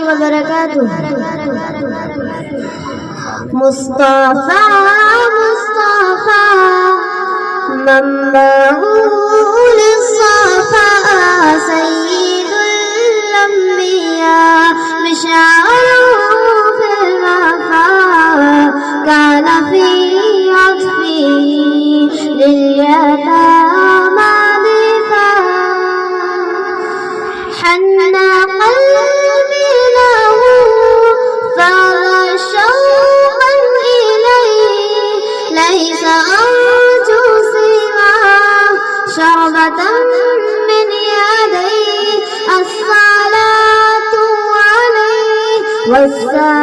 وبركاته. مصطفى مصطفى منبع للصفا سيد الأنبياء مشعره في الوفاء كان في عطفه لليتامى حن قلبي له فاض شوقا إليه ليس أرجو سواه شربة من يديه الصلاة عليه والسلام